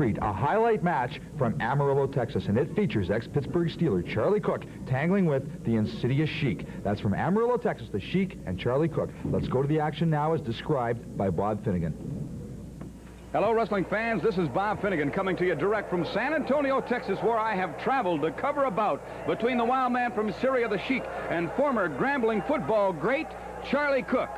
treat, a highlight match from Amarillo, Texas, and it features ex-Pittsburgh Steeler Charlie Cook tangling with the insidious Sheik. That's from Amarillo, Texas, the Sheik and Charlie Cook. Let's go to the action now as described by Bob Finnegan. Hello, wrestling fans. This is Bob Finnegan coming to you direct from San Antonio, Texas, where I have traveled to cover a bout between the wild man from Syria, the Sheik, and former Grambling football great Charlie Cook.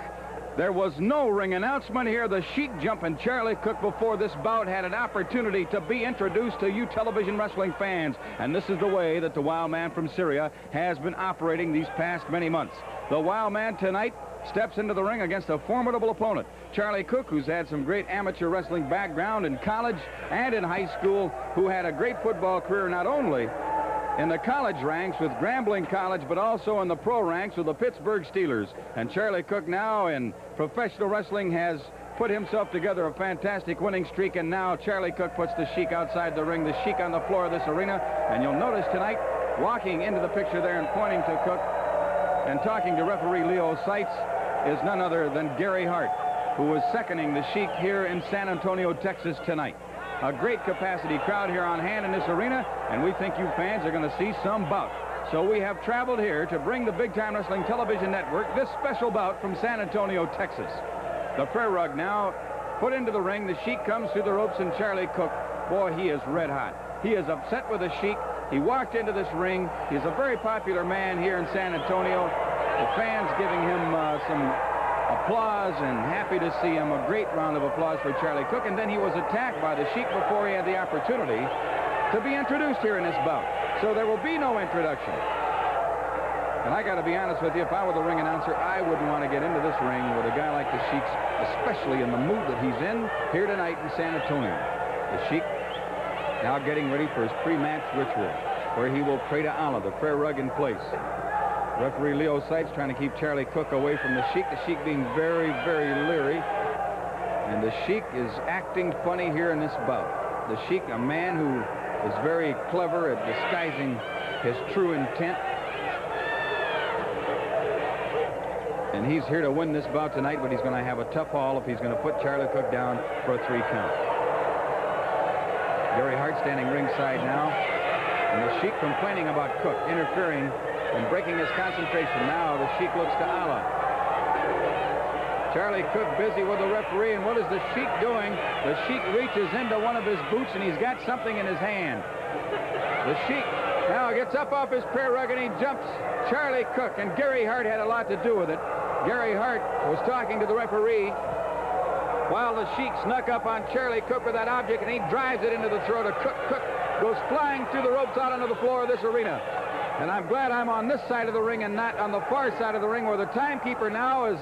There was no ring announcement here. The Sheik jumping Charlie Cook before this bout had an opportunity to be introduced to you television wrestling fans. And this is the way that the wild man from Syria has been operating these past many months. The wild man tonight steps into the ring against a formidable opponent, Charlie Cook, who's had some great amateur wrestling background in college and in high school, who had a great football career not only in the college ranks with Grambling College, but also in the pro ranks with the Pittsburgh Steelers. And Charlie Cook now in professional wrestling has put himself together a fantastic winning streak, and now Charlie Cook puts the Sheik outside the ring, the Sheik on the floor of this arena. And you'll notice tonight, walking into the picture there and pointing to Cook and talking to referee Leo Seitz is none other than Gary Hart, who is seconding the Sheik here in San Antonio, Texas tonight. A great capacity crowd here on hand in this arena, and we think you fans are going to see some bout. So we have traveled here to bring the Big Time Wrestling Television Network this special bout from San Antonio, Texas. The prayer rug now put into the ring. The Sheik comes through the ropes, and Charlie Cook, boy, he is red hot. He is upset with the Sheik. He walked into this ring. He's a very popular man here in San Antonio. The fans giving him some applause and happy to see him. A great round of applause for Charlie Cook. And then he was attacked by the Sheik before he had the opportunity to be introduced here in this bout. So there will be no introduction. And I got to be honest with you, if I were the ring announcer, I wouldn't want to get into this ring with a guy like the Sheik, especially in the mood that he's in here tonight in San Antonio. The Sheik now getting ready for his pre-match ritual, where he will pray to Allah, the prayer rug in place. Referee Leo Seitz trying to keep Charlie Cook away from the Sheik being very, very leery. And the Sheik is acting funny here in this bout. The Sheik, a man who is very clever at disguising his true intent. And he's here to win this bout tonight, but he's going to have a tough haul if he's going to put Charlie Cook down for a 3 count. Gary Hart standing ringside now. And the Sheik complaining about Cook interfering and breaking his concentration. Now the Sheik looks to Allah. Charlie Cook busy with the referee, and what is the Sheik doing? The Sheik reaches into one of his boots, and he's got something in his hand. The Sheik now gets up off his prayer rug, and he jumps Charlie Cook, and Gary Hart had a lot to do with it. Gary Hart was talking to the referee while the Sheik snuck up on Charlie Cook with that object, and he drives it into the throat of Cook. Cook goes flying through the ropes out onto the floor of this arena. And I'm glad I'm on this side of the ring and not on the far side of the ring, where the timekeeper now is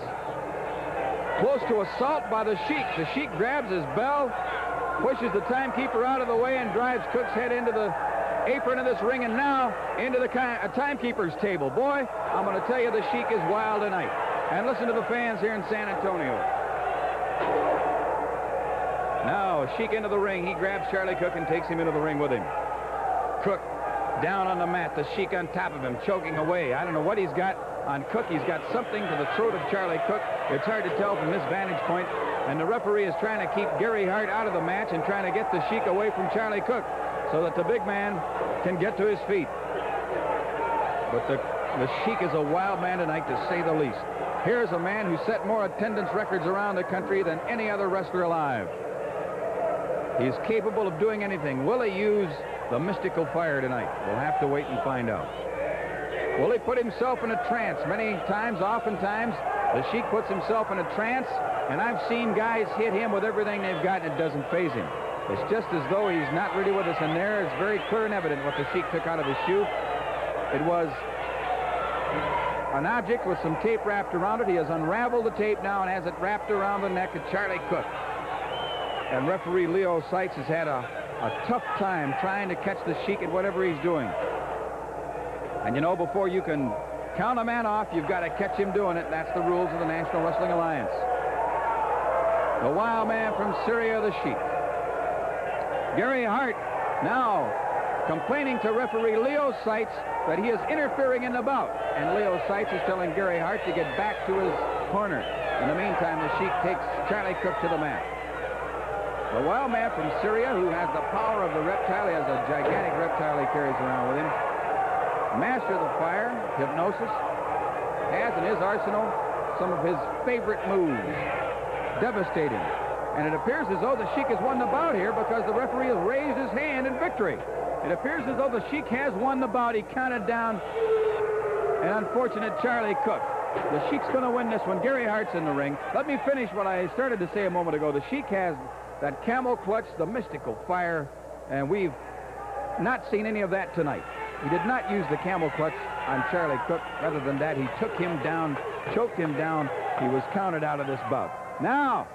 close to assault by the Sheik. The Sheik grabs his bell, pushes the timekeeper out of the way, and drives Cook's head into the apron of this ring and now into the timekeeper's table. Boy, I'm going to tell you, the Sheik is wild tonight. And listen to the fans here in San Antonio. Now, Sheik into the ring. He grabs Charlie Cook and takes him into the ring with him. Cook down on the mat, the Sheik on top of him, choking away. I don't know what he's got on Cook. He's got something to the throat of Charlie Cook. It's hard to tell from this vantage point. And the referee is trying to keep Gary Hart out of the match and trying to get the Sheik away from Charlie Cook so that the big man can get to his feet. But the Sheik is a wild man tonight, to say the least. Here's a man who set more attendance records around the country than any other wrestler alive. He's capable of doing anything. Will he use the mystical fire tonight? We'll have to wait and find out. Will he put himself in a trance? Many times, oftentimes, the Sheik puts himself in a trance, and I've seen guys hit him with everything they've got, and it doesn't faze him. It's just as though he's not really with us in there. It's very clear and evident what the Sheik took out of his shoe. It was an object with some tape wrapped around it. He has unraveled the tape now and has it wrapped around the neck of Charlie Cook. And referee Leo Seitz has had a tough time trying to catch the Sheik at whatever he's doing. And you know, before you can count a man off, you've got to catch him doing it. That's the rules of the National Wrestling Alliance. The wild man from Syria, the Sheik. Gary Hart now complaining to referee Leo Seitz that he is interfering in the bout. And Leo Seitz is telling Gary Hart to get back to his corner. In the meantime, the Sheik takes Charlie Cook to the mat. The wild man from Syria, who has the power of the reptile. He has a gigantic reptile he carries around with him. Master of the fire, hypnosis, has in his arsenal some of his favorite moves. Devastating. And it appears as though the Sheik has won the bout here because the referee has raised his hand in victory. It appears as though the Sheik has won the bout. He counted down an unfortunate Charlie Cook. The Sheik's going to win this one. Gary Hart's in the ring. Let me finish what I started to say a moment ago. The Sheik has that camel clutch, the mystical fire, and we've not seen any of that tonight. He did not use the camel clutch on Charlie Cook. Rather than that, he took him down, choked him down. He was counted out of this bout. Now,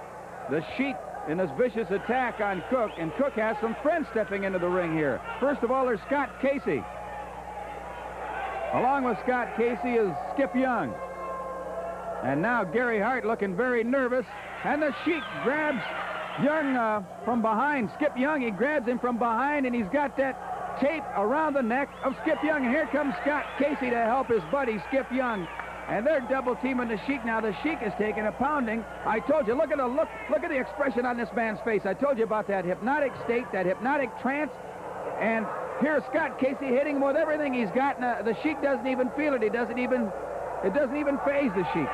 the Sheik in this vicious attack on Cook, and Cook has some friends stepping into the ring here. First of all, there's Scott Casey. Along with Scott Casey is Skip Young. And now Gary Hart looking very nervous, and the Sheik grabs Young from behind. Skip Young, he grabs him from behind, and he's got that tape around the neck of Skip Young. And here comes Scott Casey to help his buddy Skip Young. And they're double teaming the Sheik now. The Sheik is taking a pounding. I told you, look at the expression on this man's face. I told you about that hypnotic state, that hypnotic trance. And here's Scott Casey hitting him with everything he's got. And the Sheik doesn't even feel it. It doesn't even phase the Sheik.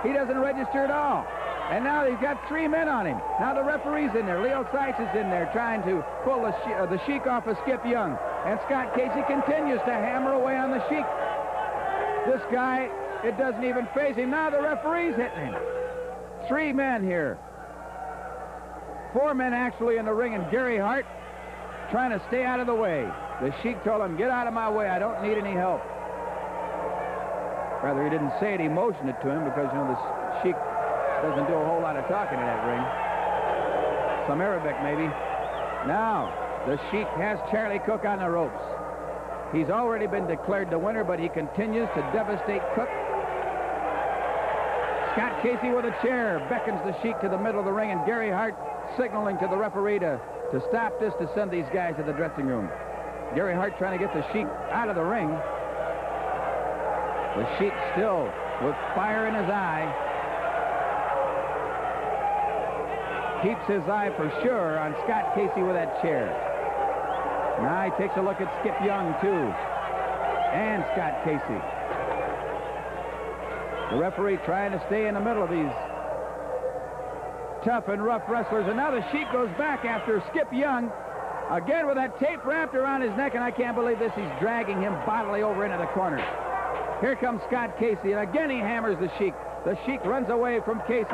He doesn't register at all. And now he's got 3 men on him. Now the referee's in there. Leo Sykes is in there trying to pull the Sheik off of Skip Young. And Scott Casey continues to hammer away on the Sheik. This guy, it doesn't even phase him. Now the referee's hitting him. 3 men here. 4 men actually in the ring, and Gary Hart trying to stay out of the way. The Sheik told him, get out of my way. I don't need any help. Rather, he didn't say it. He motioned it to him because, you know, the Sheik doesn't do a whole lot of talking in that ring. Some Arabic, maybe. Now, the Sheik has Charlie Cook on the ropes. He's already been declared the winner, but he continues to devastate Cook. Scott Casey with a chair beckons the Sheik to the middle of the ring, and Gary Hart signaling to the referee to stop this, to send these guys to the dressing room. Gary Hart trying to get the Sheik out of the ring. The Sheik still with fire in his eye. Keeps his eye for sure on Scott Casey with that chair. Now he takes a look at Skip Young, too. And Scott Casey. The referee trying to stay in the middle of these tough and rough wrestlers. And now the Sheik goes back after Skip Young. Again with that tape wrapped around his neck. And I can't believe this. He's dragging him bodily over into the corner. Here comes Scott Casey. And again he hammers the Sheik. The Sheik runs away from Casey.